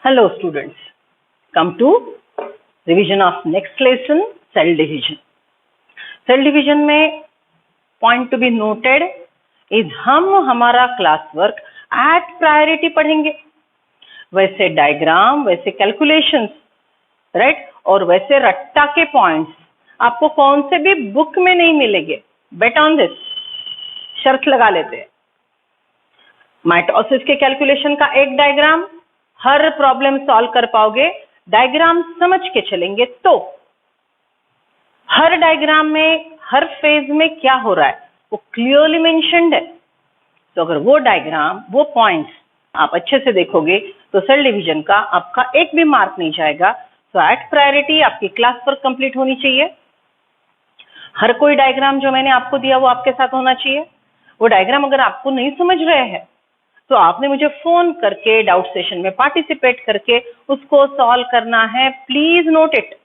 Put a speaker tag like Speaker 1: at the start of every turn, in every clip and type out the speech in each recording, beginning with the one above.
Speaker 1: Hello students, come to revision of next lesson, cell division. Cell division में point to be noted is हम हमारा class work at priority पढ़ेंगे, वैसे diagram, वैसे calculations, right, और वैसे रट्टा के पॉइंट्स आपको कौन से भी बुक में नहीं मिलेंगे. बेट ऑन दिस, शर्त लगा लेते हैं. माइटोसिस के कैलकुलेशन का एक डायग्राम, हर प्रॉब्लम सॉल्व कर पाओगे. डायग्राम समझ के चलेंगे तो हर डायग्राम में हर फेज में क्या हो रहा है वो क्लियरली मेंशन्ड है. तो अगर वो डायग्राम, वो पॉइंट्स आप अच्छे से देखोगे तो सेल डिवीजन का आपका एक भी मार्क नहीं जाएगा. तो एट प्रायोरिटी आपकी क्लास वर्क कंप्लीट होनी चाहिए. हर कोई डायग्राम जो मैंने आपको दिया वो आपके साथ होना चाहिए. वो डायग्राम अगर आपको नहीं समझ रहे हैं तो आपने मुझे फोन करके डाउट सेशन में पार्टिसिपेट करके उसको सॉल्व करना है. Please note it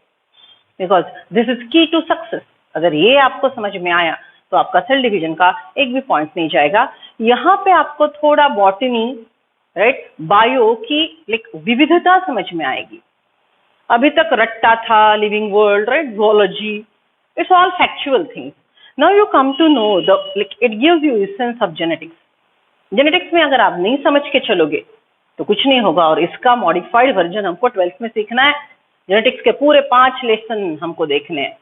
Speaker 1: because this is की टू सक्सेस. अगर ये आपको समझ में आया तो आपका सेल डिवीजन का एक भी पॉइंट नहीं जाएगा. यहाँ पे आपको थोड़ा बॉटनी, राइट, बायो की विविधता समझ में आएगी. अभी तक रट्टा था, living world, right, zoology, it's all factual things. Now you come to know it gives you essence of genetics. Genetics में अगर आप नहीं समझ के चलोगे तो कुछ नहीं होगा. और इसका मॉडिफाइड वर्जन हमको 12th में सीखना है. जेनेटिक्स के पूरे 5 लेसन हमको देखने हैं.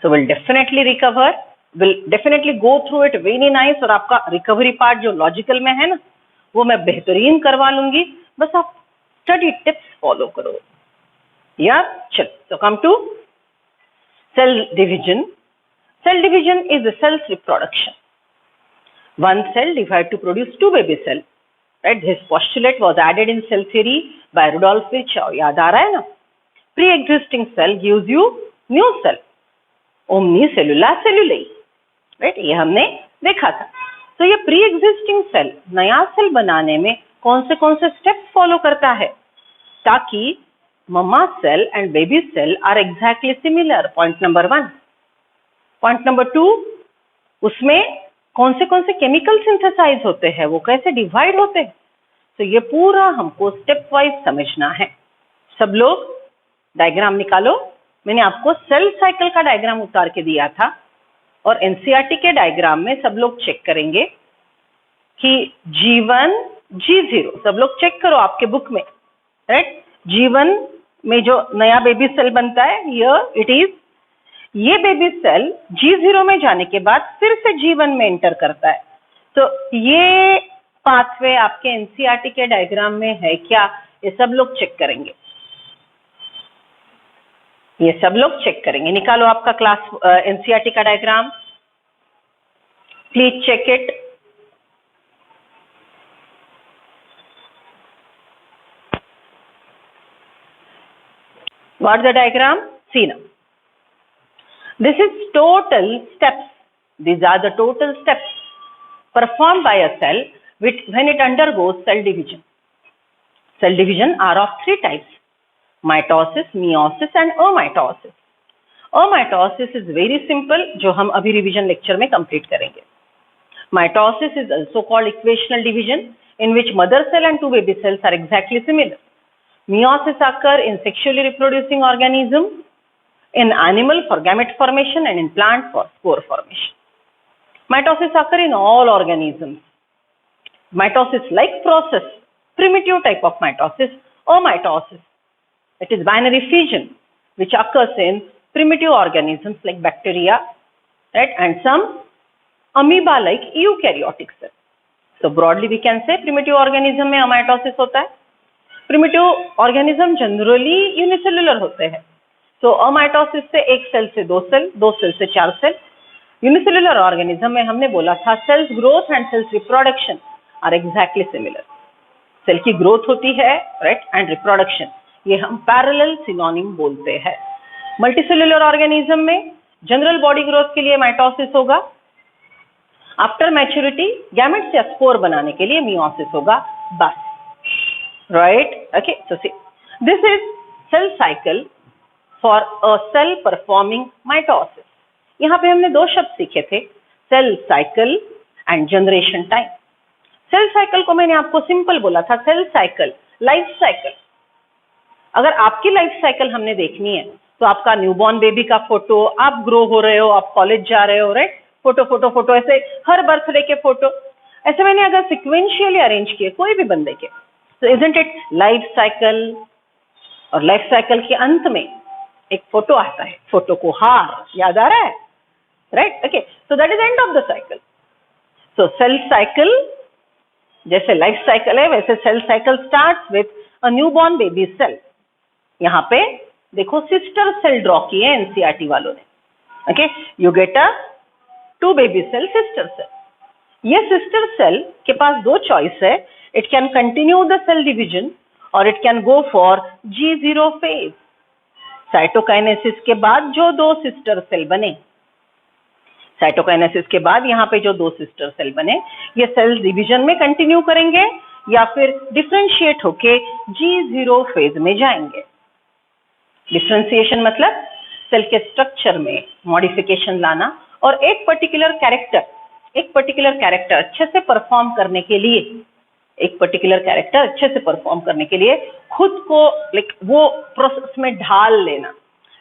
Speaker 1: So will definitely recover, will definitely go through it very nice. और आपका रिकवरी पार्ट जो लॉजिकल में है ना वो मैं बेहतरीन करवा लूंगी. बस आप स्टडी टिप्स फॉलो करो यार. चल, so come to cell division. Cell division is the cell's reproduction. One cell divides to produce 2 baby cells. Right? This postulate was added in cell theory by Rudolf Virchow. याद आ रहा है ना? Pre-existing cell gives you new cell. Omnicellular celluli. Right? ये हमने देखा था. तो ये pre-existing cell नया सेल बनाने में कौन से स्टेप्स फॉलो करता है ताकि mama cell and baby cell are exactly similar. Point number 1. Point number 2, उसमें कौन से केमिकल सिंथेसाइज होते हैं, वो कैसे डिवाइड होते हैं. तो ये पूरा हमको स्टेप वाइज समझना है. सब लोग डायग्राम निकालो. मैंने आपको सेल साइकिल का डायग्राम उतार के दिया था और एनसीईआरटी के डायग्राम में सब लोग चेक करेंगे कि G1, G0 सब लोग चेक करो आपके बुक में, राइट. G1 में जो नया बेबी सेल बनता है, हियर इट इज, ये बेबी सेल G0 में जाने के बाद फिर से G1 में एंटर करता है. तो ये पाथवे आपके एनसीईआरटी के डायग्राम में है क्या, ये सब लोग चेक करेंगे. ये सब लोग चेक करेंगे. निकालो आपका क्लास एनसीईआरटी का diagram. Please check it. What the diagram? See now. This is total steps. These are the total steps performed by a cell when it undergoes cell division. Cell division are of 3 types: mitosis, meiosis and amitosis. Amitosis is very simple, जो हम अभी revision lecture में complete करेंगे. Mitosis is also called equational division, in which mother cell and 2 baby cells are exactly similar. Meiosis occur in sexually reproducing organism, in animal for gamete formation and in plant for spore formation. Mitosis occur in all organisms. Mitosis-like process, primitive type of mitosis or mitosis. It is binary fission which occurs in primitive organisms like bacteria, right, and some amoeba-like eukaryotic cells. So broadly we can say primitive organism में mitosis होता है. Primitive organism generally unicellular होते हैं. तो अमाइटोसिस से 1 cell से 2 cell, 2 cell से 4 cell. Unicellular organism में हमने बोला था cells growth and cells reproduction are exactly similar. Cell की ग्रोथ होती है, राइट, एंड रिप्रोडक्शन, ये हम पैरेलल सिनोनिम बोलते हैं. मल्टीसेलुलर ऑर्गेनिज्म में जनरल बॉडी ग्रोथ के लिए माइटोसिस होगा. आफ्टर मैच्योरिटी गैमेट्स या स्पोर बनाने के लिए मियोसिस होगा. बस, right? Okay, so see, this is cell cycle for a cell performing mitosis. यहाँ पे हमने 2 शब्द सीखे थे, cell cycle and generation time. Cell cycle को मैंने आपको सिंपल बोला था, cell cycle, life cycle. अगर आपकी लाइफ साइकिल हमने देखनी है तो आपका न्यूबॉर्न बेबी का फोटो, आप ग्रो हो रहे हो, आप कॉलेज जा रहे हो, राइट, फोटो फोटो फोटो, ऐसे हर बर्थडे के फोटो, ऐसे मैंने अगर सिक्वेंशियली अरेंज किए कोई भी बंदे के, तो इजंट इट लाइफ साइकिल, और लाइफ साइकिल के अंत में एक फोटो आता है, फोटो को हार, याद आ रहा है, right, okay, so that is end of the cycle. So cell cycle, जैसे लाइफ साइकिल है वैसे cell cycle starts with a newborn baby cell. यहाँ पे देखो सिस्टर सेल ड्रॉ की है एनसीईआरटी वालों ने, okay, you get a 2 baby cell sister cell. ये सिस्टर सेल के पास 2 चॉइस है, it can continue the cell division और it can go for G0 phase. Cytokinesis के बाद जो 2 सिस्टर सेल बने, साइटोकाइनेसिस के बाद यहाँ पे जो 2 सिस्टर सेल बने, ये सेल डिवीजन में कंटिन्यू करेंगे या फिर डिफरेंशिएट होके G0 फेज में जाएंगे। डिफरेंशिएशन मतलब सेल के स्ट्रक्चर में मॉडिफिकेशन लाना और एक पर्टिकुलर कैरेक्टर अच्छे से परफॉर्म करने के लिए, खुद को वो प्रोसेस में ढाल लेना।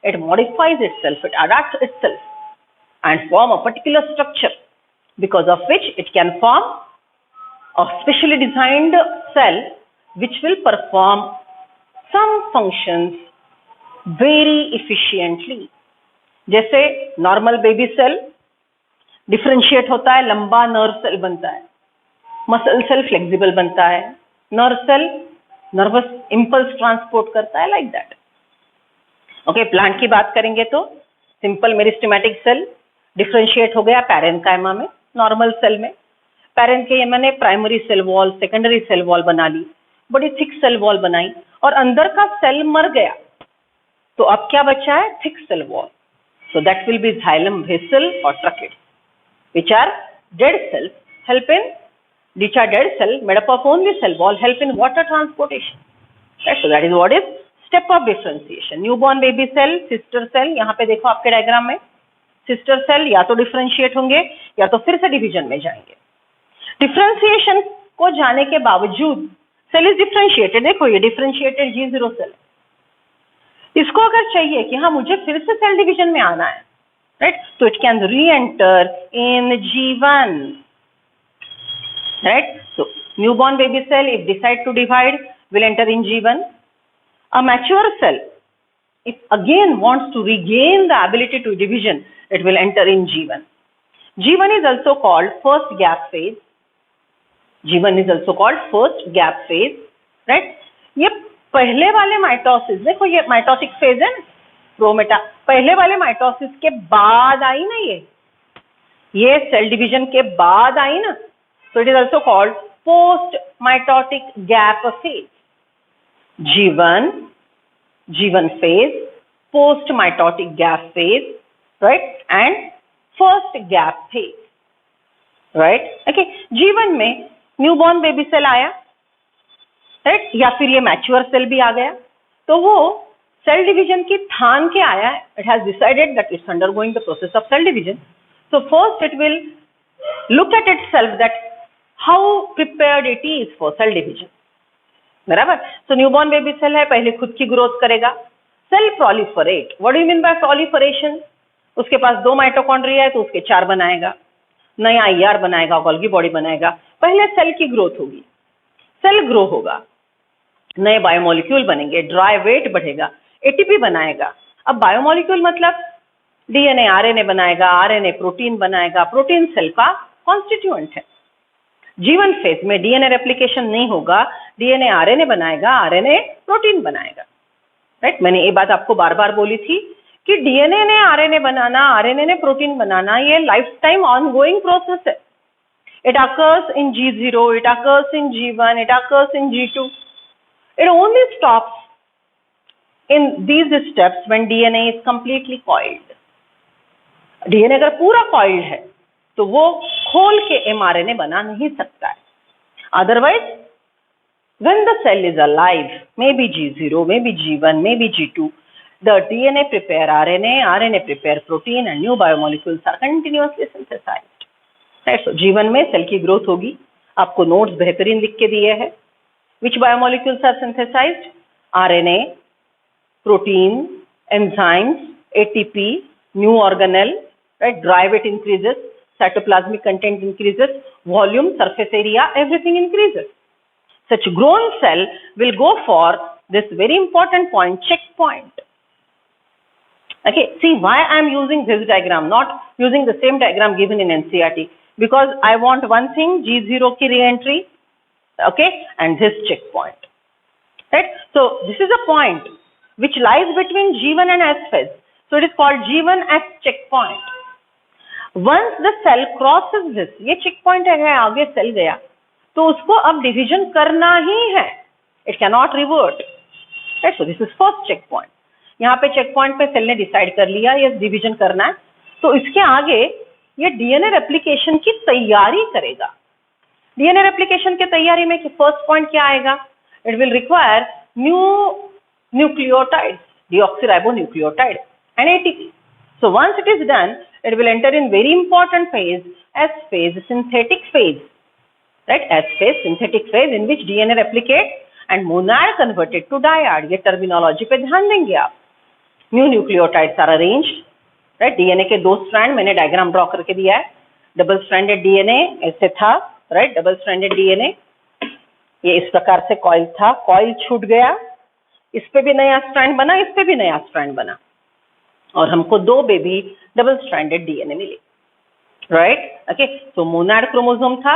Speaker 1: It modifies itself, it adapts itself and form a particular structure because of which it can form a specially designed cell which will perform some functions very efficiently। जैसे नॉर्मल बेबी सेल डिफरेंशिएट होता है, लंबा nerve cell बनता है, muscle cell flexible बनता है, nerve cell nervous impulse transport करता है, लाइक दैट। ओके, प्लांट की बात करेंगे तो सिंपल मेरिस्टेमेटिक सेल डिफरेंशिएट हो गया पैरेन्काइमा में, नॉर्मल सेल में। पैरेन्काइमा ने primary cell wall, secondary cell wall बना ली, बड़ी थिक सेल वॉल बनाई, और अंदर का सेल मर गया, तो अब क्या बचा है? Thick cell wall. So that will be xylem, vessel और trachea, which are dead cells, which are dead cell made up of only cell wall, help in water transportation, right? So that is what is step of differentiation। Newborn baby cell, sister cell, यहाँ पे देखो आपके diagram में, sister cell या तो differentiate होंगे या तो फिर से डिवीजन में जाएंगे। डिफरेंशिएशन को जाने के बावजूद सेल इज डिफरेंशिएटेड, देखो ये डिफरेंशिएटेड G0 सेल, इसको अगर चाहिए कि हाँ मुझे फिर से सेल डिवीजन में आना है, राइट, तो it can reenter in G1, right. So newborn baby cell if decide to divide will enter in G1। A mature cell if again wants to regain the ability to division, it will enter in G1। G1 is also called first gap phase। G1 is also called first gap phase, right? ये पहले वाले mitosis, देखो ये mitotic phase है ना, प्रोमेटा, पहले वाले mitosis के बाद आई ना, ये सेल डिवीजन के बाद आई ना, so it is also called post mitotic gap phase। G1 phase, post mitotic gap phase, right, and first gap phase, right, okay। G1 में न्यूबॉर्न बेबी सेल आया, राइट, या फिर ये मैच्योर सेल भी आ गया, तो वो सेल डिवीजन की ठान के आया है, it has decided that it's undergoing the process of cell division. So first it will look at itself that how prepared it is for cell division, बराबर। सो न्यूबॉर्न बेबी सेल है, पहले खुद की ग्रोथ करेगा। Cell proliferate, what do you mean by proliferation? उसके पास 2 mitochondria है तो उसके 4 बनाएगा, नया IR बनाएगा, गोल्गी बॉडी बनाएगा। पहले सेल की ग्रोथ होगी, सेल ग्रो होगा, नए बायोमोलिक्यूल बनेंगे, ड्राई वेट बढ़ेगा, ATP बनाएगा। अब बायोमोलिक्यूल मतलब DNA RNA बनाएगा, RNA प्रोटीन बनाएगा, प्रोटीन सेल का कॉन्स्टिट्यूएंट है। G1 फेज में DNA रेप्लिकेशन नहीं होगा, DNA RNA बनाएगा, RNA प्रोटीन बनाएगा, राइट। मैंने ये बात आपको बार बार बोली थी कि DNA ने RNA बनाना, RNA ने प्रोटीन बनाना, ये लाइफ टाइम ऑनगोइंग प्रोसेस है। It occurs in G0, it occurs in G1, it occurs in G2। It only stops in these steps when DNA is completely coiled। DNA अगर पूरा coiled है तो वो खोल के mRNA बना नहीं सकता है। Otherwise, when the cell is alive, maybe G0, maybe G1, maybe G2, the DNA prepare RNA, RNA prepare protein, and new biomolecules are continuously synthesized। Right? So G1 में सेल की ग्रोथ होगी, आपको notes बेहतरीन लिख के दिए हैं। Which biomolecules are synthesized? RNA, protein, enzymes, ATP, new organelle, right? Dry weight increases, cytoplasmic content increases, volume, surface area, everything increases. Such grown cell will go for this very important point, checkpoint. Okay, see why I am using this diagram, not using the same diagram given in NCERT, because I want one thing, G0 ki re-entry, okay, and this checkpoint, right? So this is a point which lies between G1 and S phase, so it is called G1 S checkpoint. Once the cell crosses this, ये checkpoint है, आगे cell गया, तो उसको अब division करना ही है, it cannot revert, right? So this is first checkpoint. यहाँ पे checkpoint पे cell ने decide कर लिया ये division करना है, तो इसके आगे ये DNA replication की तैयारी करेगा. DNA replication की तैयारी में first point क्या आएगा? It will require new nucleotides, deoxyribonucleotide and ATP. So once it is done, it will enter in very important phase, S phase, synthetic phase, right? S phase, synthetic phase, in which DNA replicates and monad converted to diad. ये terminology पे ध्यान देंगे आप. New nucleotides are arranged, right? DNA के 2 strand मैंने diagram draw करके दिया है. Double stranded DNA ऐसे था, right? Double stranded DNA ये इस प्रकार से coil था, coil छूट गया, इस पे भी नया strand बना, इस पे भी नया strand बना, और हमको 2 बेबी डबल स्ट्रैंडेड डीएनए मिले, राइट? ओके, तो मोनाड क्रोमोसोम था,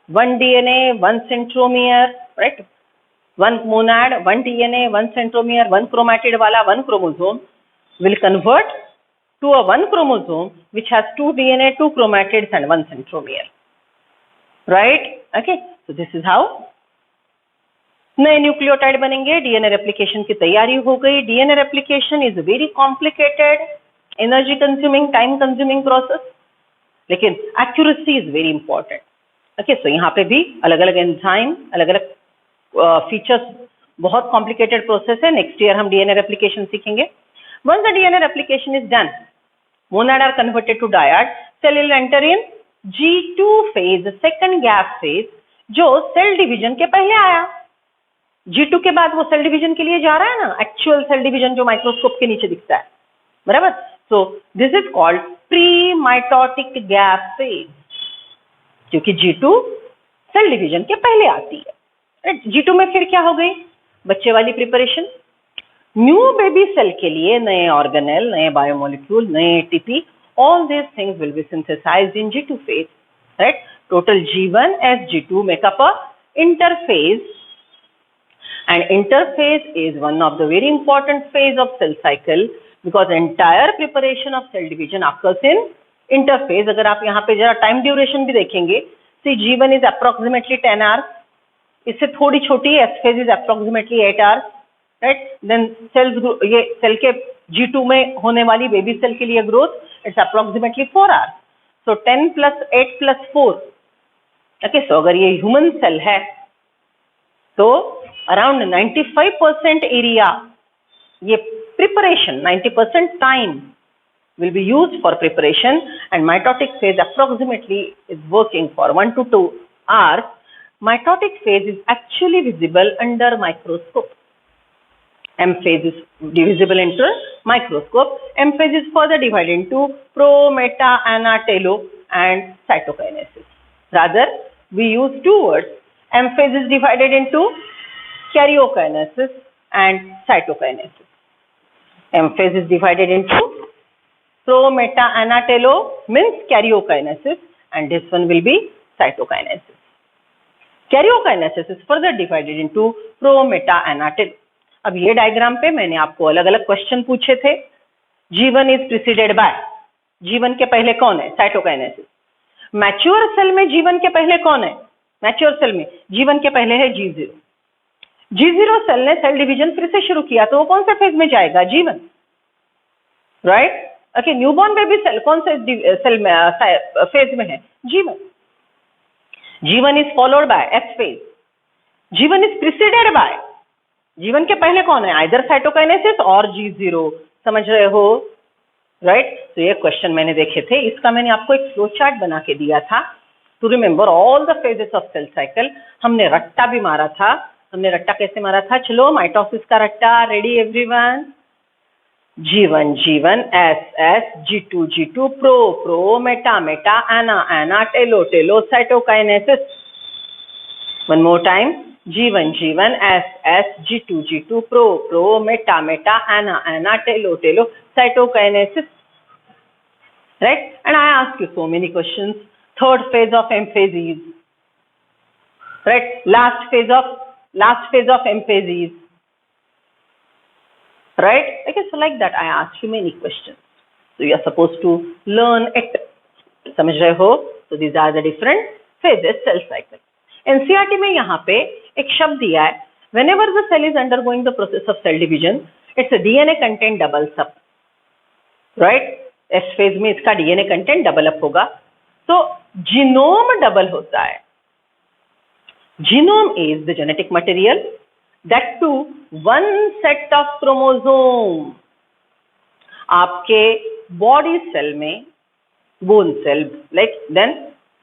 Speaker 1: 1 DNA 1 centromere, right? 1 Monod 1 DNA 1 centromere, 1 chromatid वाला 1 chromosome will convert to a 1 chromosome which has 2 DNA, 2 chromatids and 1 centromere, right? Okay, so this is how नए nucleotide बनेंगे. DNA replication की तैयारी हो गई. DNA replication is very complicated, energy consuming, time consuming process, लेकिन accuracy is very important. Okay, so यहाँ पे भी अलग अलग एंजाइम, अलग अलग फीचर्स, बहुत कॉम्प्लिकेटेड प्रोसेस है. नेक्स्ट ईयर हम डीएनए रेप्लिकेशन सीखेंगे. Once the DNA replication is done, monad are converted to dyad, cell will enter in G2 phase, second gap phase, जो सेल डिवीजन के पहले आया. G2 के बाद वो सेल डिवीजन के लिए जा रहा है ना, एक्चुअल सेल डिवीजन जो माइक्रोस्कोप के नीचे दिखता है, बराबर? सो this is called pre mitotic gap phase, क्योंकि G2 सेल डिवीजन के पहले आती है. G2 में फिर क्या हो गई? बच्चे वाली प्रिपरेशन. न्यू बेबी सेल के लिए नए ऑर्गेनेल, नए बायोमोलिक्यूल, नए ATP, all these things will be synthesized in G2 phase, right? Total G1 as G2 make up a interphase. And interphase is one of the very important phase of cell cycle because entire preparation of cell division occurs in interphase. अगर आप यहाँ पे जरा time duration भी देखेंगे, see G1 is approximately 10 hours, इससे थोड़ी छोटी S phase is approximately 8 hours, right? Then cells, ये cell के G2 में होने वाली baby cell के लिए growth, it's approximately 4 hours. So 10 plus 8 plus 4, okay? So अगर ये human cell है, तो around 95% area, ये preparation, 90% time will be used for preparation, and mitotic phase approximately is working for 1 to 2 hours. Mitotic phase is actually visible under microscope. M phase is divisible into microscope. M phase is further divided into pro, meta, ana, telo and cytokinesis. Rather, we use 2 words. M phase is divided into karyokinesis and cytokinesis. M phase is divided into pro, meta, ana, telo means karyokinesis, and this one will be cytokinesis. Karyokinesis is further divided into pro, meta, ana, telo. अब ये diagram पे मैंने आपको अलग अलग question पूछे थे. G1 is preceded by, G1 के पहले कौन है? साइटोकाइनेसिस. मैच्योर सेल में G1 के पहले कौन है? मैच्योर सेल में G1 के पहले है G0. G0 सेल ने सेल डिवीजन फिर से शुरू किया, तो वो कौन से फेज में जाएगा? G1, right? Okay, newborn baby cell कौन से सेल में फेज में है? G1. G1 is followed by S phase. G1 is preceded by, G1 के पहले कौन है? आइदर साइटोकाइनेसिस और G0. समझ रहे हो, राइट? तो ये क्वेश्चन मैंने देखे थे, इसका मैंने आपको एक फ्लो चार्ट बना के दिया था to remember all the phases of cell cycle. हमने रट्टा भी मारा था. हमने रट्टा कैसे मारा था? चलो, माइटोसिस का रट्टा, ready everyone? G1 G1, S S, G2 G2, pro meta meta, ana telo cytokinesis. One more time, G1 G1, S S, G2 G2, pro meta meta, ana telo cytokinesis. Right? And I ask you so many questions. Third phase of emphases. Right? Last phase of emphases. Right? Okay, so like that I asked you many questions. So you are supposed to learn it. समझ रहे हो? So these are the different phases cell cycle. NCERT में यहाँ पे एक शब्द दिया है, whenever the cell is undergoing the process of cell division, its DNA content doubles up. Right? S phase में इसका DNA content double up होगा. तो genome double होता है. Genome is the genetic material, that too one set of chromosome. आपके body cell में bone cell, like then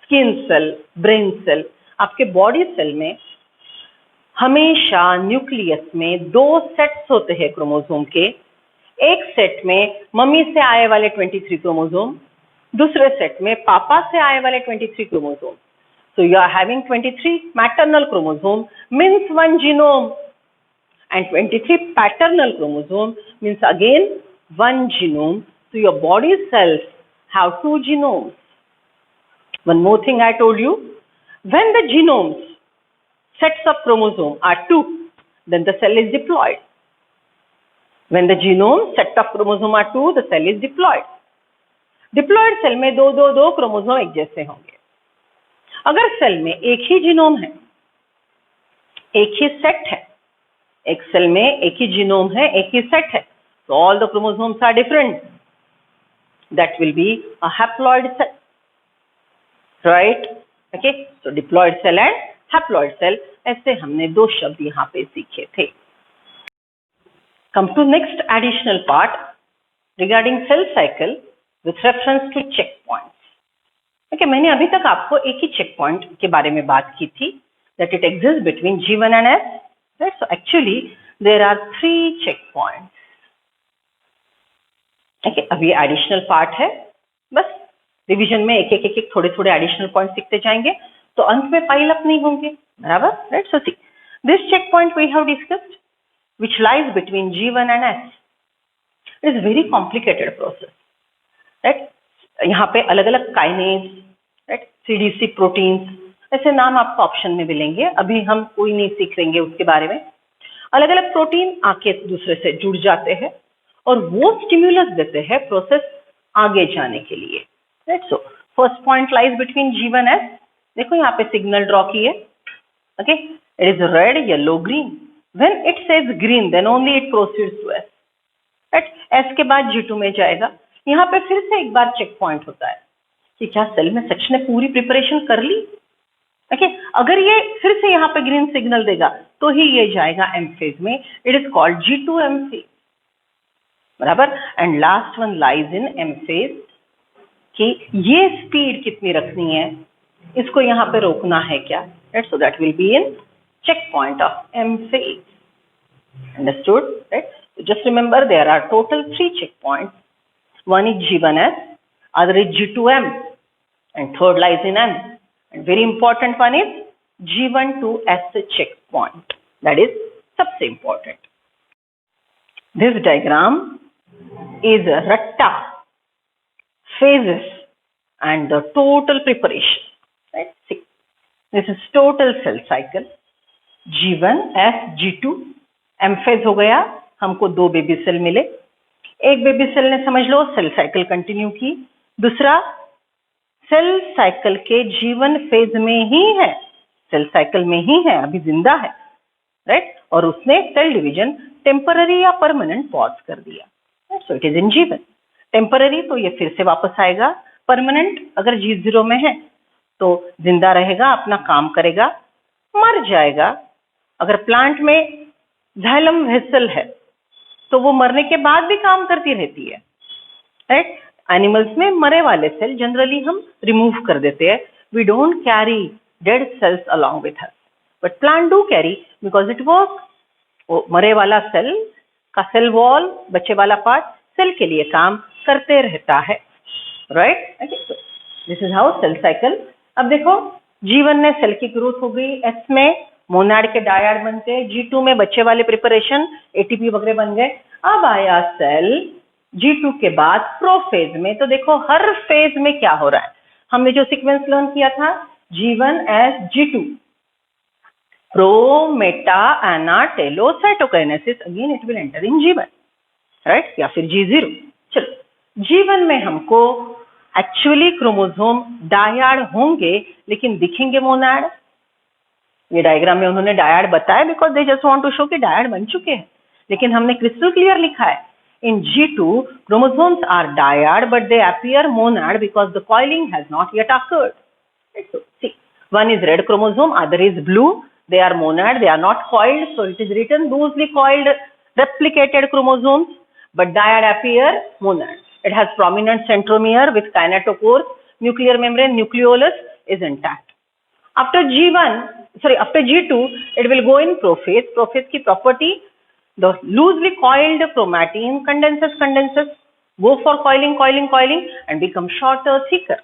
Speaker 1: skin cell, brain cell, आपके body cell में हमेशा न्यूक्लियस में 2 सेट्स होते हैं क्रोमोसोम के. एक सेट में मम्मी से आए वाले 23 क्रोमोसोम, दूसरे सेट में पापा से आए वाले 23 chromosome. So you are having 23 maternal chromosome means one genome, and 23 paternal chromosome means again one genome. So your body cells have 2 genomes. One more thing I told you, when the genomes, sets of chromosome are 2, then the cell is diploid. When the genome, set of chromosome are 2, the cell is diploid. Diploid cell में 2 chromosome एक जैसे होंगे. अगर cell में एक ही genome है, एक ही set है, एक सेल में एक ही जीनोम है, एक ही सेट है, तो all the chromosomes are different. That will be a haploid cell. Right? Okay, so diploid cell and haploid cell, ऐसे हमने 2 शब्द यहाँ पे सीखे थे. Come to next additional part regarding cell cycle with reference to check point. Okay, मैंने अभी तक आपको एक ही चेक पॉइंट के बारे में बात की थी, that it exist between G1 and S. Right? So actually there are 3 check points. Okay, अब ये एडिशनल पार्ट है, बस रिवीजन में एक एक थोड़े एडिशनल पॉइंट सीखते जाएंगे, तो अंत में पाइल अप नहीं होंगे. बराबर? Right? So see this check point we have discussed which lies between G1 and S. It is very complicated process. Right? यहाँ पे अलग अलग काइनेज, राइट, CDC प्रोटीन्स, ऐसे नाम आपको ऑप्शन में मिलेंगे. अभी हम कोई नहीं सीख लेंगे उसके बारे में. अलग अलग प्रोटीन आके दूसरे से जुड़ जाते हैं और वो स्टिम्युलस देते हैं प्रोसेस आगे जाने के लिए. Right? So first point lies between G1 S. देखो यहाँ पे सिग्नल ड्रॉ किए. Okay, it is red, yellow, green. When it says green then only it proceeds to S. Right? S के बाद G2 में जाएगा. यहाँ पे फिर से एक बार चेक पॉइंट होता है कि क्या सेल में सेक्शन ने पूरी प्रिपरेशन कर ली. ओके, अगर ये फिर से यहाँ पे ग्रीन सिग्नल देगा तो ही ये जाएगा M फेज में. It is called G2M phase. बराबर? And last one lies in M phase कि ये स्पीड कितनी रखनी है, इसको यहाँ पे रोकना है क्या. Right? So that will be in check point of M phase. Understood? Right? Just remember there are total 3 checkpoints. One is G1S, other is G2M, and third lies in M. And very important one is G1 to S checkpoint. That is सबसे important. This diagram is Ratta phases and the total preparation. Right? See, this is total cell cycle. G1, S, G2, M phase हो गया. हमको 2 baby cell मिले. एक baby cell ने समझ लो cell cycle continue की, दूसरा सेल साइकिल के G1 फेज में ही है, सेल साइकिल में ही है, अभी जिंदा है. राइट? और उसने सेल डिवीजन टेम्पररी या परमानेंट पॉज कर दिया. सो it is in G1. Temporary तो ये फिर से वापस आएगा, परमानेंट अगर G0 में है तो जिंदा रहेगा, अपना काम करेगा, मर जाएगा. अगर प्लांट में जाइलम वेसल है तो वो मरने के बाद भी काम करती रहती है. राइट? एनिमल्स में मरे वाले सेल जनरली हम रिमूव कर देते हैं. We don't carry dead cells along with us, but plant do carry because it work. वो मरे वाला सेल का सेल वॉल, बचे वाला पार्ट सेल के लिए काम करते रहता है, right. This is how cell cycle. अब देखो G1 में सेल की ग्रोथ हो गई, S में मोनाड के डायड बनते, G2 में बच्चे वाले प्रिपरेशन एटीपी वगैरह बन गए। अब आया सेल G2 के बाद प्रोफेज में। तो देखो हर फेज में क्या हो रहा है, हमने जो सीक्वेंस लर्न किया था G1 as G2, pro meta ana telo cytokinesis, again it will enter in G1, right, या फिर G0। चलो G1 में हमको एक्चुअली क्रोमोसोम डायड होंगे लेकिन दिखेंगे मोनाड। ये डायग्राम में उन्होंने डायड बताया because they just want to show कि डायड बन चुके हैं, लेकिन हमने क्रिस्टल क्लियर लिखा है इन G2 chromosomes are dyad but they appear monad because the coiling has not yet occurred. So see, one is red chromosome, other is blue, they are monad, they are not coiled, so it is written loosely coiled replicated chromosomes but dyad appear monad. It has prominent centromere with kinetochore, nuclear membrane, nucleolus is intact. After G2, it will go in prophase. Prophase की property, the loosely coiled chromatin condenses, go for coiling and become shorter, thicker.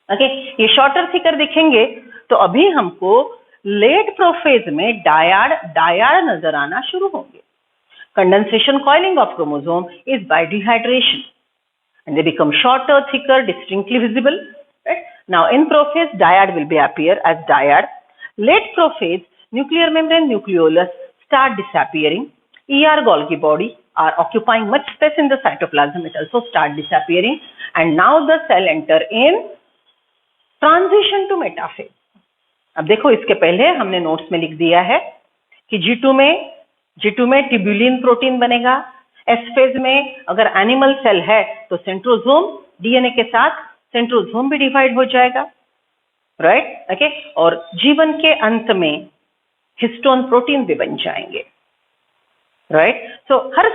Speaker 1: Okay, ये shorter, thicker दिखेंगे तो अभी हमको late prophase में died नजर आना शुरू होंगे। Condensation coiling of chromosome is by dehydration and they become shorter, thicker, distinctly visible. Right? Now in prophase, dyad will appear as dyad. Late prophase, nuclear membrane, nucleolus start disappearing. ER Golgi body are occupying much space in the cytoplasm. It also start disappearing, and now the cell enter in transition to metaphase. अब देखो इसके पहले हमने notes में लिख दिया है कि G2 में ट्यूबुलिन प्रोटीन बनेगा। एस फेज में अगर एनिमल सेल है तो सेंट्रोसोम, डीएनए के साथ सेंट्रोसोम भी डिवाइड हो जाएगा, राइट, ओके। और G1 के अंत में हिस्टोन प्रोटीन भी बन जाएंगे, राइट। सो हर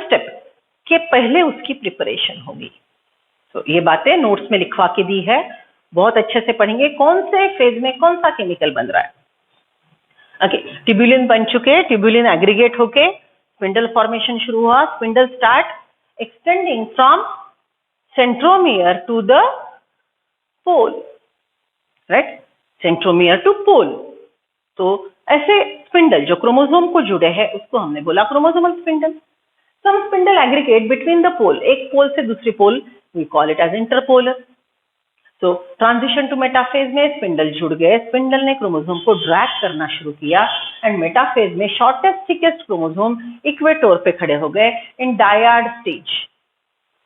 Speaker 1: स्टेप के पहले उसकी प्रिपरेशन होगी। तो ये बातें नोट्स में लिखवा के दी है, बहुत अच्छे से पढ़ेंगे कौन से फेज में कौन सा केमिकल बन रहा है। ओके, ट्यूबुलिन बन चुके, ट्यूबुलिन एग्रीगेट होके स्पिंडल फॉर्मेशन शुरू हुआ। Spindle start extending from centromere to the pole, right, centromere to pole. तो ऐसे स्पिंडल जो क्रोमोसोम को जुड़े हैं उसको हमने बोला chromosomal spindle. Some spindle aggregate between the pole, एक पोल से दूसरी pole, we call it as interpolar. तो ट्रांजिशन टू मेटाफेज में स्पिंडल जुड़ गए, स्पिंडल ने क्रोमोसोम को ड्रैग करना शुरू किया एंड मेटाफेज में शॉर्टेस्ट थिकेस्ट क्रोमोसोम इक्वेटोर पे खड़े हो गए in dyad stage,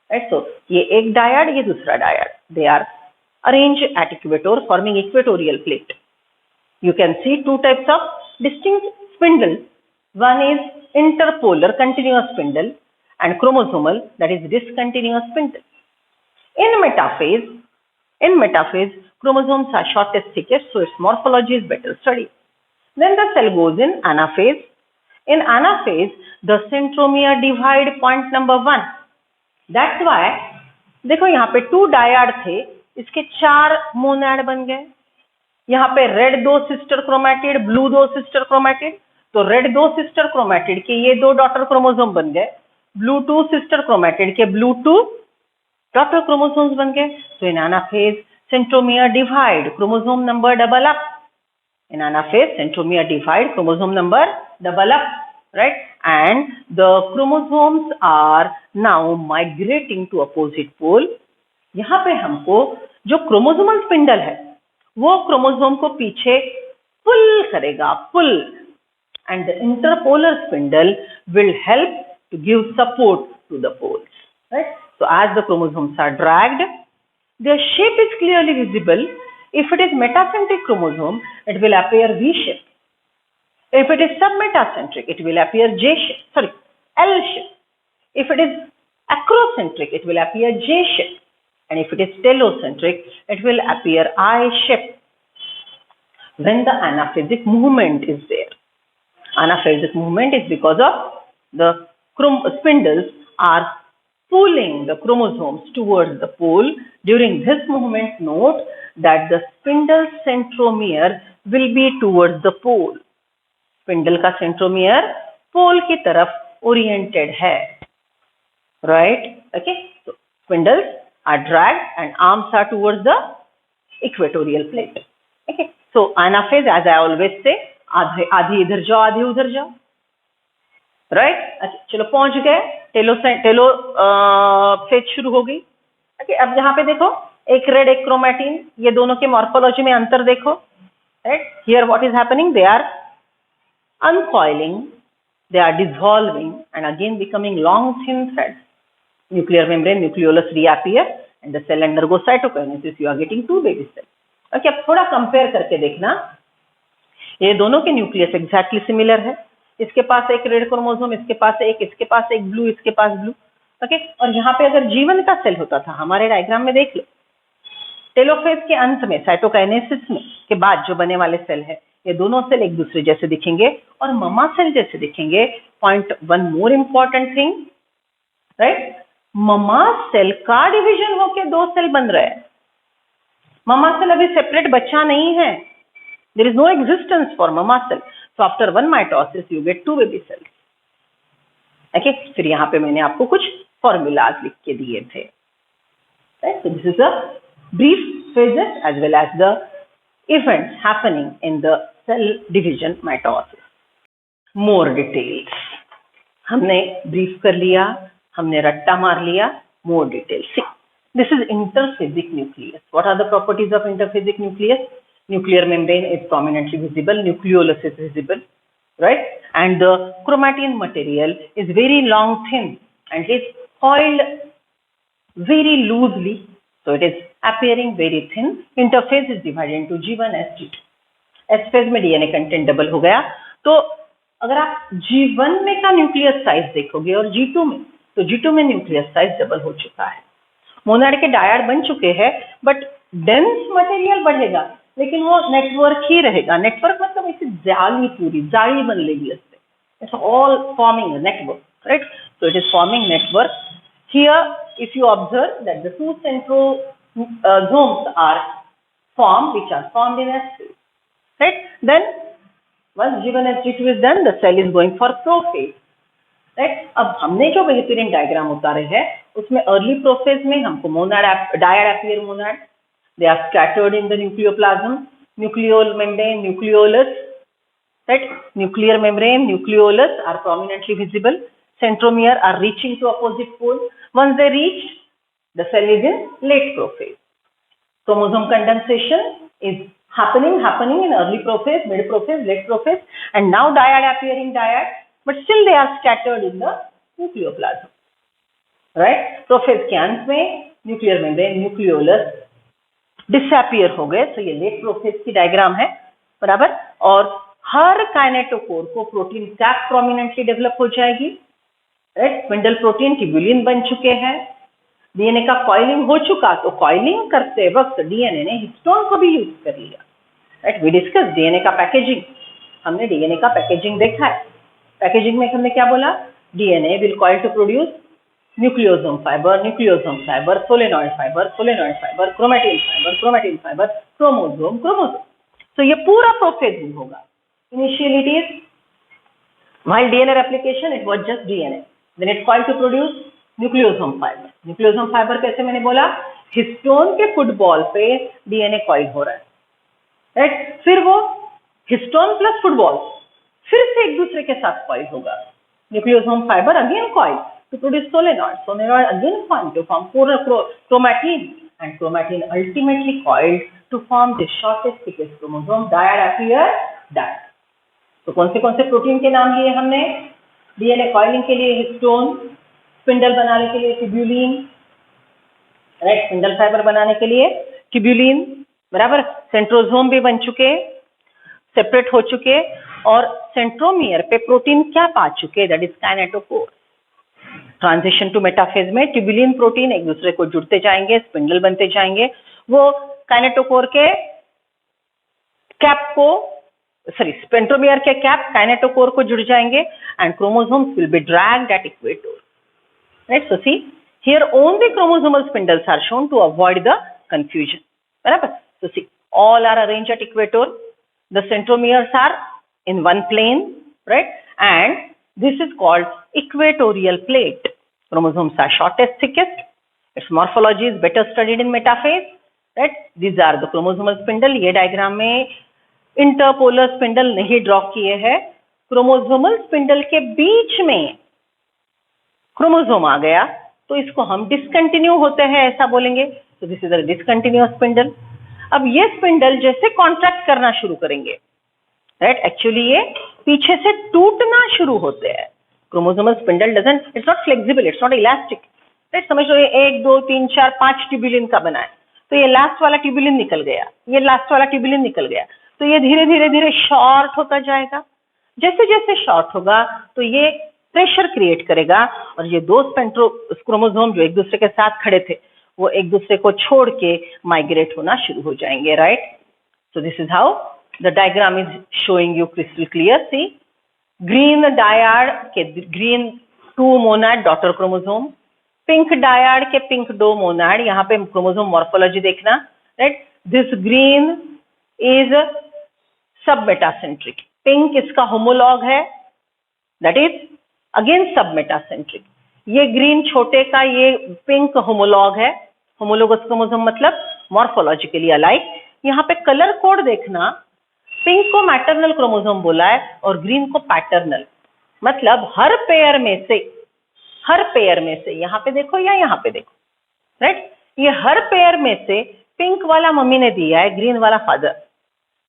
Speaker 1: right. So ये एक डायड, ये दूसरा dyad, they are arrange at equator forming equatorial plate. You can see two types of distinct spindle. One is interpolar continuous spindle and chromosomal, that is discontinuous spindle. In metaphase, chromosomes are shortest, thickest, so its morphology is better studied. Then the cell goes in anaphase. In anaphase, the centromere divide, point number 1. That's why, देखो यहाँ पे 2 died थे, इसके 4 मोनैड बन गए। यहाँ पे red 2 sister chromatid, blue 2 sister chromatid, तो रेड 2 सिस्टर क्रोमैटिड के ये 2 डॉटर क्रोमोसोम बन गए, ब्लू 2 सिस्टर क्रोमैटिड के ब्लू 2 डॉटर क्रोमोसोम्स बन गए। तो in anaphase centromere divide, chromosome number double up. In anaphase centromere divide, chromosome number double up, right, and the chromosomes are now migrating to opposite pole. यहाँ पे हमको जो chromosomal spindle है वो chromosome को पीछे पुल करेगा, pull, and the interpolar spindle will help to give support to the poles, right. So as the chromosomes are dragged, their shape is clearly visible. If it is metacentric chromosome, it will appear V shape. If it is submetacentric, it will appear L shape. If it is acrocentric, it will appear J shape. And if it is telocentric, it will appear I shape. When the anaphasic movement is there, anaphasic movement is because of the spindles are pulling the chromosomes towards the pole. During this movement, note that the spindle centromere will be towards the pole. Spindle का centromere pole की तरफ oriented है, right? Okay, so spindles are dragged and arms are towards the equatorial plate. Okay, so anaphase, as I always say, आधी इधर जाओ आधी उधर जाओ, राइट? अच्छा चलो पहुंच गए, टेलो फेज शुरू हो गई. ओके, अब यहाँ पे देखो एक रेड एक क्रोमैटिन, ये दोनों के मॉर्फोलॉजी में अंतर देखो, right? Here what is happening, they are uncoiling, they are dissolving and again becoming long thin threads. Nuclear membrane, nucleolus reappear and the cell undergoes cytokinesis. You are getting two baby cells. Okay, अब थोड़ा compare करके देखना, ये दोनों के nucleus exactly similar है. इसके पास एक रेड क्रोमोसोम, इसके पास एक, इसके पास एक ब्लू, इसके पास ब्लू. ओके, और यहाँ पे अगर जीवन का सेल होता था, हमारे डायग्राम में देख लो, टेलोफेज के अंत में साइटोकाइनेसिस में के बाद जो बने वाले सेल है, ये दोनों सेल एक दूसरे जैसे दिखेंगे और ममा सेल जैसे दिखेंगे. Point one more important thing, right? Mama cell का डिवीजन होके दो सेल बन रहे हैं. ममा सेल अभी सेपरेट बच्चा नहीं है. There is no existence for mama cell. So after one mitosis, you get two baby cells. Okay, फिर यहाँ पे मैंने आपको कुछ formulas लिख के दिए थे. Right? So this is a brief phases as well as the events happening in the cell division mitosis. More details. हमने brief कर लिया, हमने रट्टा मार लिया. More details. See, this is interphasic nucleus. What are the properties of interphasic nucleus? Nuclear membrane is prominently visible, nucleolus is visible, right? And the chromatin material is very long, thin, and is coiled very loosely, so it is appearing very thin. Interphase is divided into G1 and G2. S phase में DNA content double हो गया. तो अगर आप G1 में का nucleus size देखोगे और G2 में, तो G2 में न्यूक्लियस साइज डबल हो चुका है. मोनाड के डायड बन चुके हैं, बट डेंस मटेरियल बढ़ेगा, लेकिन वो नेटवर्क ही रहेगा. नेटवर्क मतलब ऐसी जाली, पूरी जाली बन लेगी इससे. It's all forming network, right? So it is forming network. Here if you observe that the two centrosomes are formed, which are formed in S phase, right? Then once G1 and G2 is done, the cell is going for prophase, right? अब हमने जो बेहतरीन diagram उतारे हैं, उसमें early prophase में हमको monad, dyad appear monad. They are scattered in the nucleoplasm, nucleol membrane, nucleolus, right? Nuclear membrane, nucleolus are prominently visible. Centromere are reaching to opposite pole. Once they reach, the cell is in late prophase. Chromosome condensation is happening in early prophase, mid prophase, late prophase, and now dyad appearing dyad, but still they are scattered in the nucleoplasm, right? Prophase के अंत में nuclear membrane, nucleolus disappear हो गए. तो ये late prophase की diagram है, बराबर. और हर काइनेटोकोर को प्रोटीन कैप प्रोमिनेंटली डेवलप हो जाएगी, राइट? स्पिंडल प्रोटीन ट्यूबुलिन बन चुके हैं. डीएनए का कॉइलिंग हो चुका, तो कॉइलिंग करते वक्त डीएनए ने हिस्टोन को भी यूज कर लिया, राइट? वी डिस्कस डीएनए का पैकेजिंग. हमने डीएनए का पैकेजिंग देखा है. पैकेजिंग में हमने क्या बोला? DNA will coil to produce nucleosome fiber, solenoid fiber, chromatin fiber, chromosome. So ये पूरा प्रोफेज में होगा. Initially it is, while DNA replication it was just DNA, then it coiled to produce nucleosome fiber. Nucleosome fiber कैसे मैंने बोला? Histone के football पे DNA coil हो रहा है, राइट? फिर वो हिस्टोन प्लस फुटबॉल फिर से एक दूसरे के साथ कॉइल होगा. Nucleosome fibre again coil to produce solenoid. Solenoid again formed to form chromatin, and chromatin ultimately coiled to form the shortest, thickest chromosome, dyad appear dyad. तो कौन से प्रोटीन के नाम लिए हमने? डीएनए कॉइलिंग के लिए हिस्टोन, स्पिंडल बनाने के लिए ट्यूबुलिन, राइट? स्पिंडल फाइबर बनाने के लिए ट्यूबुलिन, बराबर. सेंट्रोसोम भी बन चुके, सेपरेट हो चुके, और सेंट्रोमियर पे प्रोटीन क्या पा चुके? That is kinetochore. Transition to metaphase में ट्यूबुलिन प्रोटीन एक दूसरे को जुड़ते जाएंगे, स्पिंडल बनते जाएंगे. वो काइनेटोकोर के कैप को, सॉरी, सेंट्रोमियर के कैप काइनेटोकोर को जुड़ जाएंगे, and chromosomes will be dragged at equator, right? So see here only chromosomal spindles are shown to avoid the confusion, बराबर. So see all are arranged at equator, the centromeres are in one plane, right? And this is called equatorial plate. Chromosomes are shortest, thickest. Its morphology is better studied in metaphase. Right? These are the chromosomal spindle. ये diagram में interpolar spindle नहीं draw किए हैं. Chromosomal spindle के बीच में chromosome आ गया तो इसको हम डिसकंटिन्यू होते हैं ऐसा बोलेंगे. तो this is a discontinuous spindle. अब ये स्पिंडल जैसे कॉन्ट्रैक्ट करना शुरू करेंगे, राइट, एक्चुअली ये पीछे से टूटना शुरू होते हैं. Chromosomal spindle doesn't, it's not flexible, it's not elastic. Right, समझ लो ये 1 2 3 4 5 ट्यूबुलिन का बना है. तो ये लास्ट वाला ट्यूबुलिन निकल गया, ये लास्ट वाला ट्यूबुलिन निकल गया, तो ये धीरे धीरे धीरे शॉर्ट होता जाएगा. जैसे जैसे शॉर्ट होगा तो ये प्रेशर क्रिएट करेगा और ये दो क्रोमोसोम जो एक दूसरे के साथ खड़े थे वो एक दूसरे को छोड़ के माइग्रेट होना शुरू हो जाएंगे. Right, so this is how the diagram is showing you crystal clear. See, green dyad के green 2 monad daughter chromosome, pink dyad के पिंक 2 मोनैड. यहाँ पे क्रोमोसोम मॉर्फोलॉजी देखना. Right, this green is submetacentric, pink इसका homolog है, that is again submetacentric. ये green छोटे का ये पिंक होमोलॉग है. होमोलोगस क्रोमोसोम मतलब मॉर्फोलॉजिकली अलाइक. यहाँ पे कलर कोड देखना, पिंक को मैटरनल क्रोमोसोम बोला है और ग्रीन को पैटर्नल. मतलब हर पेयर में से यहाँ पे देखो या यहाँ पे देखो, राइट, ये हर पेयर में से पिंक वाला मम्मी ने दिया है, ग्रीन वाला father.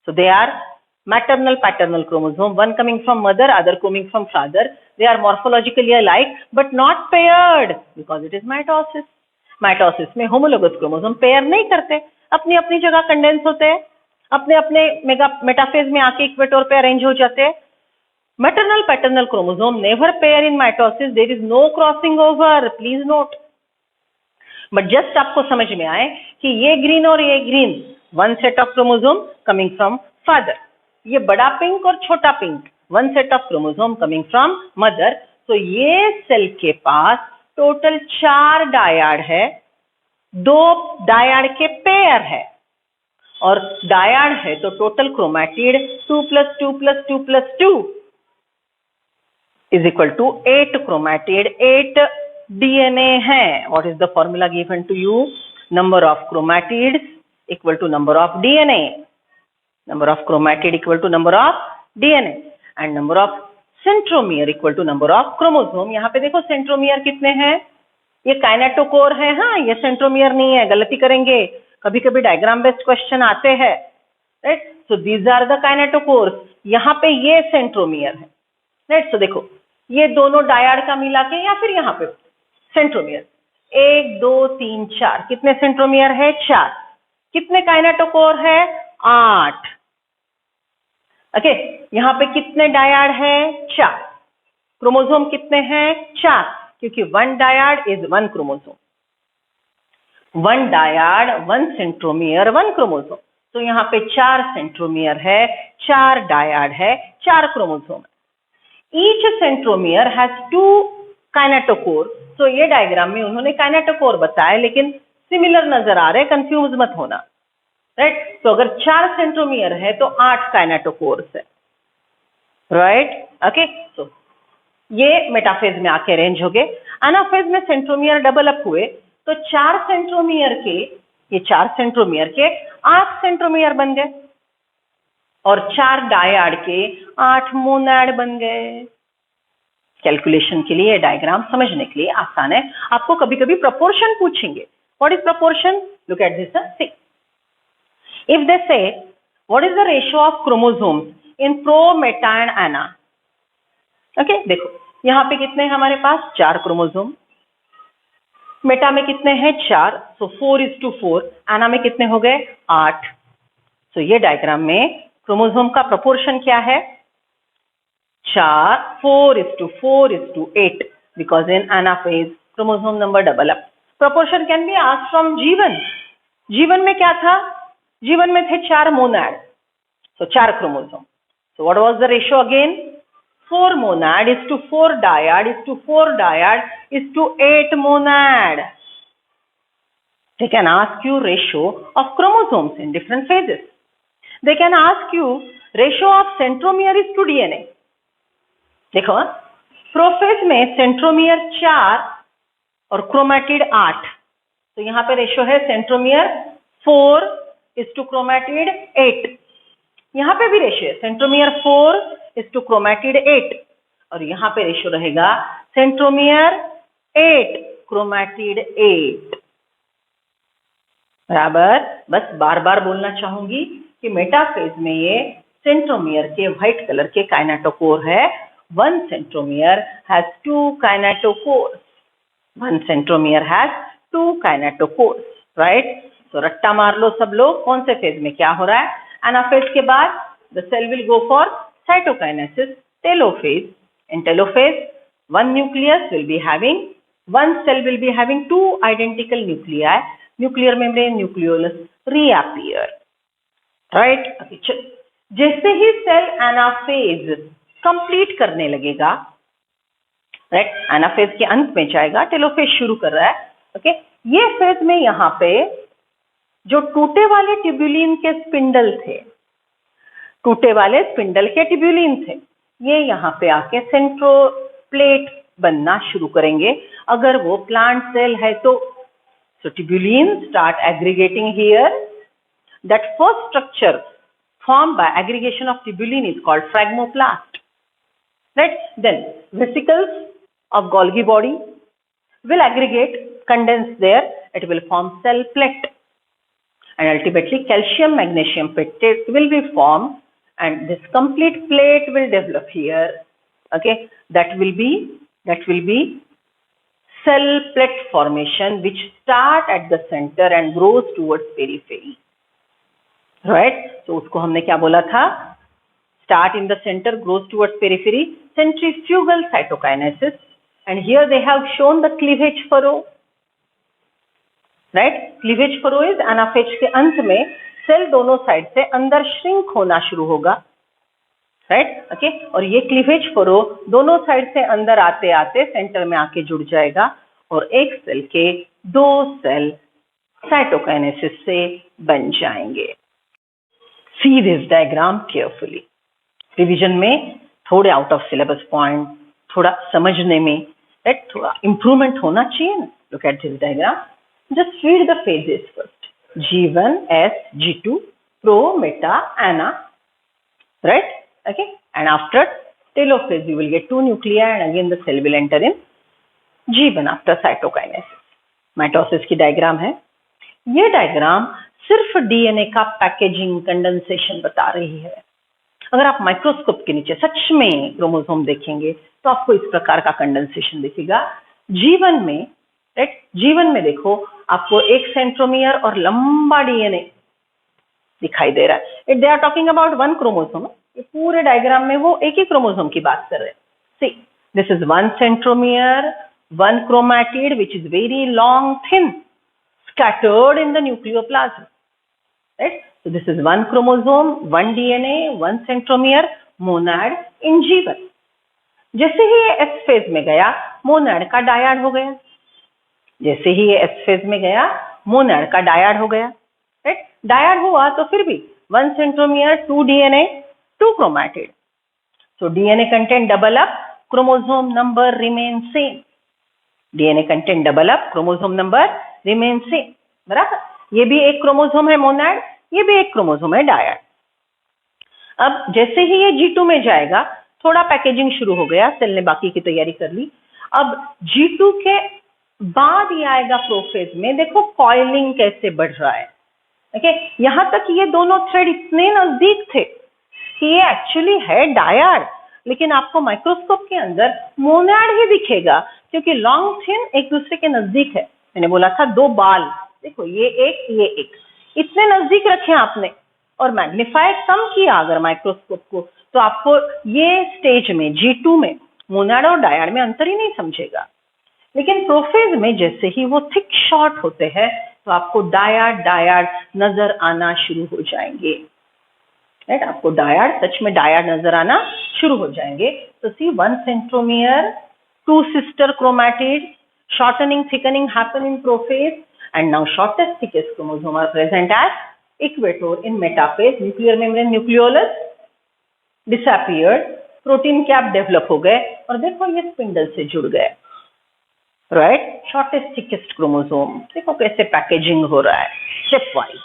Speaker 1: So they are maternal paternal chromosome, one coming from mother, other coming from father. They are morphologically alike but not paired because it is mitosis. Mitosis में homologous chromosome pair नहीं करते, अपनी अपनी जगह condense होते हैं, अपने अपने मेटाफेज में आके इक्वेटर पे अरेंज हो जाते हैं. Maternal paternal chromosome never pair in mitosis. There is no crossing over. Please note. But just आपको समझ में आए कि ये ग्रीन और ये green, one set of chromosome coming from father. ये बड़ा पिंक और छोटा pink, one set of chromosome coming from mother. तो ये सेल के पास टोटल 4 डायड है, 2 डायड के पेयर है और डायड है तो total chromatid 2 + 2 + 2 + 2 is equal to 8 chromatid, 8 DNA है. What is the formula given to you? Number of chromatids equal to number of DNA. Number of chromatid equal to number of DNA and number of centromere equal to number of chromosome. यहाँ पे देखो centromere कितने हैं, ये kinetochore है. हाँ, ये centromere नहीं है, गलती करेंगे, कभी कभी डायग्राम बेस्ड क्वेश्चन आते हैं. Right, so these are the kinetochores. यहाँ पे ये सेंट्रोमियर है. राइट, सो देखो ये दोनों डायड का मिला के या फिर यहाँ पे सेंट्रोमियर 1 2 3 4, कितने सेंट्रोमियर है? 4. कितने काइनेटोकोर है? 8. ओके, यहाँ पे कितने डायड है? 4. क्रोमोसोम कितने हैं? 4, क्योंकि 1 dyad is 1 chromosome. 1 dyad 1 centromere 1 chromosome. तो यहाँ पे 4 सेंट्रोमियर है, 4 डायड है, 4 chromosome. Each centromere has 2 kinetochore. तो ये डायग्राम में उन्होंने काइनेटोकोर बताया लेकिन सिमिलर नजर आ रहे, कंफ्यूज मत होना. राइट, तो अगर 4 सेंट्रोमियर है तो 8 काइनेटोकोर्स है. राइट, ओके, तो ये मेटाफेज में आके अरेंज हो गए. एनाफेज में सेंट्रोमियर डबल अप हुए तो 4 सेंट्रोमियर के, ये 4 सेंट्रोमियर के 8 सेंट्रोमियर बन गए और 4 डायड के 8 मोनैड बन गए. कैलकुलेशन के लिए डायग्राम समझने के लिए आसान है. आपको कभी कभी प्रोपोर्शन पूछेंगे. What is proportion? Look at this. See, if they say what is the ratio of chromosomes in pro, meta and ana. okay, देखो यहाँ पे कितने हैं हमारे पास? 4 क्रोमोसोम. मेटा में कितने हैं? 4. सो 4:4. एना में कितने हो गए? 8. सो ये डायग्राम में क्रोमोसोम का प्रोपोर्शन क्या है? 4. 4:4:8 because in anaphase chromosome number double up. Proportion can be asked from जीवन. जीवन में क्या था? जीवन में थे 4 मोनैड, so 4 chromosome. So what was the ratio again? 4 monad is to 4 dyad is to 4 dyad is to 8 monad. They can ask you ratio of chromosomes in different phases. They can ask you ratio of centromere is to DNA. देखो, prophase में centromere 4 और chromatid 8, तो यहाँ पे ratio है centromere 4 chromatid 8, यहाँ पे भी रेशियो है सेंट्रोमियर 4 क्रोमैटिड 8, और यहाँ पे रेशियो रहेगा सेंट्रोमियर 8 क्रोमैटिड 8 बराबर। बस बार बार बोलना चाहूंगी कि मेटाफेज में ये सेंट्रोमियर के व्हाइट कलर के काइनेटोकोर है। 1 centromere has 2 kinetochores. 1 centromere has 2 kinetochores, right? तो रट्टा मार लो सब लोग, कौन से फेज में क्या हो रहा है। एनाफेज के बाद the cell will go for cytokinesis, telophase. In telophase, one cell will be having 2 identical nuclei. Nuclear membrane, nucleolus reappear, right? Okay, जैसे ही सेल एनाफेज कंप्लीट करने लगेगा, राइट, एनाफेज के अंत में जाएगा, टेलोफेज शुरू कर रहा है। ओके, ये फेज में यहाँ पे जो टूटे वाले ट्यूबुलिन के स्पिंडल थे, टूटे वाले स्पिंडल के ट्यूबुलिन थे, ये यहाँ पे आके सेंट्रोप्लेट बनना शुरू करेंगे। अगर वो प्लांट सेल है तो tubulin start aggregating here. That first structure formed by aggregation of tubulin is called phragmoplast, right? Then vesicles of Golgi body will aggregate, condense there, it will form cell plate, and ultimately calcium magnesium plate will be formed, and this complete plate will develop here. Okay, that will be cell plate formation, which start at the center and grows towards periphery. Right, तो उसको हमने क्या बोला था, start in the centre, grows towards periphery, centrifugal cytokinesis, and here they have shown the cleavage furrow, right. Cleavage furrow is anaphase के अंत में cell दोनों साइड से अंदर श्रिंक होना शुरू होगा, राइट, ओके, और ये क्लीवेज फरो दोनों साइड से अंदर आते आते सेंटर में आके जुड़ जाएगा, और एक सेल के 2 सेल साइटोकाइनेसिस से बन जाएंगे। See this diagram carefully. Revision में थोड़े आउट ऑफ सिलेबस पॉइंट, थोड़ा समझने में, राइट, थोड़ा इम्प्रूवमेंट होना चाहिए ना। Look at this diagram, just read the phases first. G1, S, G2, pro, meta, ana, right? Okay, and after telophase you will get 2 nuclei and again the cell will enter in G1 after cytokinesis. Mitosis की diagram है। ये diagram सिर्फ DNA का packaging, condensation बता रही है। अगर आप माइक्रोस्कोप के नीचे सच में क्रोमोसोम देखेंगे तो आपको इस प्रकार का कंडेंसेशन दिखेगा। जीवन में, राइट, जीवन में देखो आपको एक सेंट्रोमियर और लंबा डीएनए दिखाई दे रहा है। They are talking about 1 chromosome. ये पूरे डायग्राम में वो एक ही क्रोमोसोम की बात कर रहे हैं। See, this is 1 centromere, 1 chromatid which is very long, thin, scattered in the nucleoplasm, right? So this is 1 chromosome, 1 DNA, 1 centromere, monad in G1. जैसे ही ये S फेज में गया, मोनाड का डायड हो गया। जैसे ही ये S फेज में गया, मोनाड का डायड हो गया, राइट। डायड हुआ तो फिर भी 1 centromere, 2 DNA, 2 chromatid. So DNA content double up, chromosome number remain same. DNA content double up, chromosome number remain same, बराबर। ये भी एक क्रोमोसोम है मोनाड, ये भी एक क्रोमोसोम है डायड। अब जैसे ही ये G2 में जाएगा, थोड़ा पैकेजिंग शुरू हो गया, सेल ने बाकी की तैयारी कर ली। अब G2 के बाद ये आएगा प्रोफेज में। देखो कॉइलिंग कैसे बढ़ रहा है। ओके, यहाँ तक ये दोनों थ्रेड इतने नजदीक थे कि ये एक्चुअली है डायड, लेकिन आपको माइक्रोस्कोप के अंदर मोनाड ही दिखेगा क्योंकि लॉन्ग थिन एक दूसरे के नजदीक है। मैंने बोला था 2 बाल, देखो ये एक, इतने नजदीक रखे आपने और मैग्नीफाई कम किया अगर माइक्रोस्कोप को, तो आपको ये स्टेज में G2 में मोनाड और डायड में अंतर ही नहीं समझेगा। लेकिन प्रोफेज में जैसे ही वो थिक शॉर्ट होते हैं तो आपको डायड नजर आना शुरू हो जाएंगे, राइट। आपको डायड, सच में डायड नजर आना शुरू हो जाएंगे। तो सी 1 centromere, 2 sister chromatid, shortening, thickening happen in prophase, and now shortest, thickest chromosome are present at equator in metaphase. Nuclear membrane, nucleolus disappeared, protein cap develop हो गए और देखो ये स्पिंडल से जुड़ गए, राइट, शॉर्टेस्ट थिकेस्ट क्रोमोसोम, देखो कैसे पैकेजिंग हो रहा है step wise,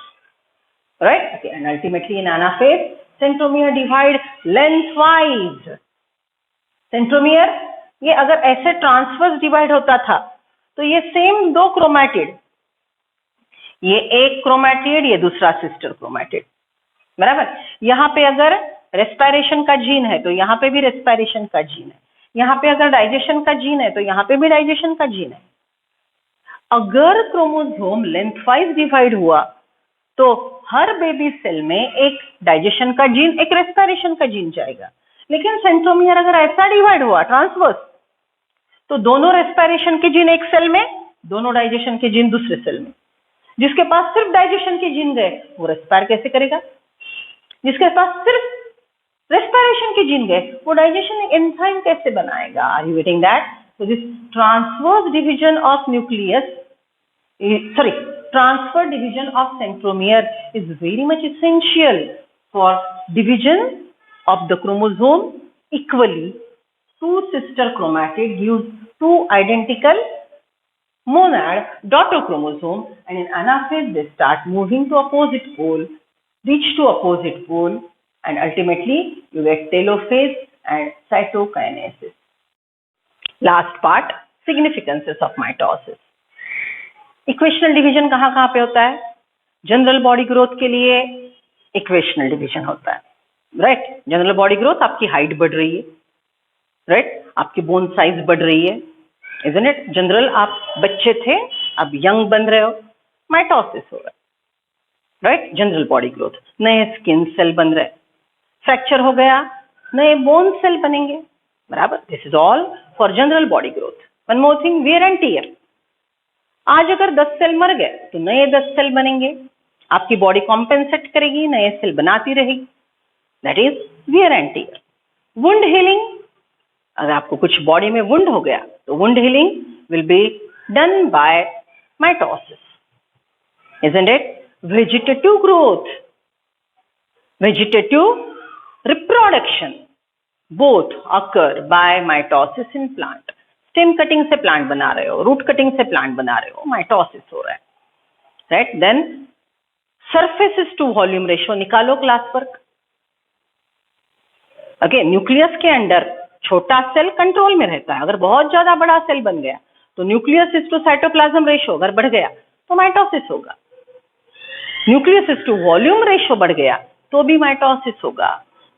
Speaker 1: right. Okay, and ultimately in anaphase centromere divide lengthwise. Centromere ये अगर ऐसे ट्रांसवर्स डिवाइड होता था तो ये सेम दो क्रोमैटिड, ये एक क्रोमैटिड, ये दूसरा सिस्टर क्रोमैटिड, बराबर. यहाँ पे अगर रेस्पिरेशन का जीन है तो यहाँ पे भी रेस्पिरेशन का जीन है, यहाँ पे अगर डाइजेशन का जीन है तो यहाँ पे भी डाइजेशन का जीन है. अगर क्रोमोसोम लेंथवाइज डिवाइड हुआ तो हर बेबी सेल में एक डाइजेशन का जीन, एक रेस्पिरेशन का जीन जाएगा. लेकिन सेंट्रोमियर अगर ऐसा डिवाइड हुआ ट्रांसवर्स, तो दोनों रेस्पिरेशन के जीन एक सेल में, दोनों डाइजेशन के जीन दूसरे सेल में. जिसके पास सिर्फ डाइजेशन के जीन गए वो रेस्पायर कैसे करेगा? जिसके पास सिर्फ रेस्पिरेशन के जीन गए वो डाइजेशन एंजाइम कैसे बनाएगा? Are you getting that? So this transverse division of nucleus, sorry, transfer division of centromere is very much essential for division of the chromosome equally. Two sister chromatid gives two identical monad daughter chromosome, and in anaphase they start moving to opposite pole, reach to opposite pole, and ultimately you get telophase and cytokinesis. Last part, significances of mitosis. Equational division कहाँ कहाँ पे होता है? General body growth के लिए equational division होता है, right. General body growth, आपकी हाइट बढ़ रही है, राइट, आपकी बोन साइज बढ़ रही है, इजंट इट. जनरल आप बच्चे थे, अब यंग बन रहे हो, माइटोसिस हो रहा है, राइट. जनरल बॉडी ग्रोथ, नए स्किन सेल बन रहे, फ्रैक्चर हो गया, नए बोन सेल बनेंगे, बराबर. This is all for general body growth. One more thing, wear and tear. आज अगर 10 सेल मर गए तो नए 10 सेल बनेंगे, आपकी बॉडी कॉम्पेंसेट करेगी, नए सेल बनाती रहेगी, that is wear and tear. Wound healing, अगर आपको कुछ बॉडी में वुंड हो गया तो wound healing will be done by mitosis, isn't it. Vegetative growth, vegetative reproduction, both occur by mitosis in plant. Stem cutting से प्लांट बना रहे हो, रूट कटिंग से प्लांट बना रहे हो, माइटोसिस हो रहा है, right. Then surfaces to volume ratio निकालो क्लास वर्क. अगेन न्यूक्लियस के अंदर छोटा सेल कंट्रोल में रहता है, अगर बहुत ज्यादा बड़ा सेल बन गया तो न्यूक्लियस टू साइटोप्लाज्म रेशियो अगर बढ़ गया तो माइटोसिस होगा. न्यूक्लियस टू वॉल्यूम रेशियो बढ़ गया तो भी माइटोसिस होगा.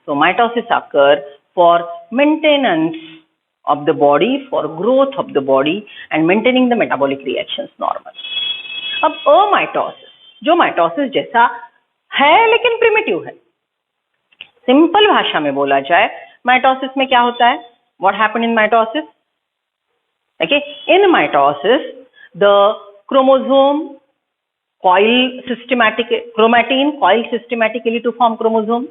Speaker 1: So mitosis occur for maintenance of the body, for growth of the body and maintaining the metabolic reactions normal. अब अमाइटोसिस, जो माइटोसिस जैसा है लेकिन प्रिमिटिव है. सिंपल भाषा में बोला जाए, माइटोसिस में क्या होता है? What happened in mitosis? Okay, in mitosis the chromosome coil systematic, chromatin coil systematically to form chromosome,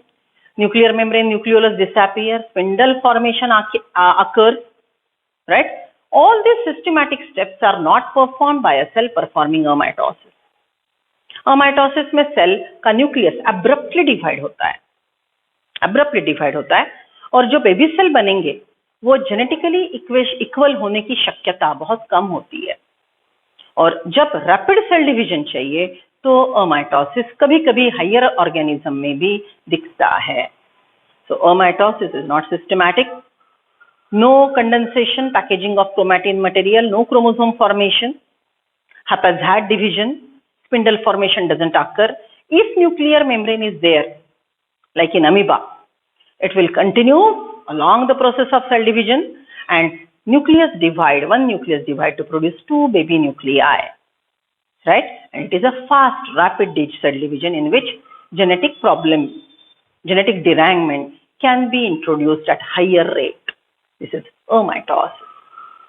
Speaker 1: nuclear membrane, nucleolus disappear, spindle formation occurs, right. All these systematic steps are not performed by a cell performing amitosis. अमाइटोसिस में cell का nucleus abruptly divide होता है, abruptly divide होता है, और जो baby cell बनेंगे वो जेनेटिकली इक्वल होने की शक्यता बहुत कम होती है. और जब रैपिड सेल डिवीजन चाहिए तो अमाइटोसिस कभी कभी हायर ऑर्गेनिज्म में भी दिखता है. So amitosis is not systematic, no condensation, packaging of chromatin material, no chromosome formation, haphazard division, spindle formation doesn't occur. If nuclear membrane is there, like in amoeba, it will continue along the process of cell division and nucleus divide, one nucleus divide to produce two baby nuclei, right? And it is a fast, rapid cell division in which genetic problem, genetic derangement can be introduced at higher rate. This is amitosis.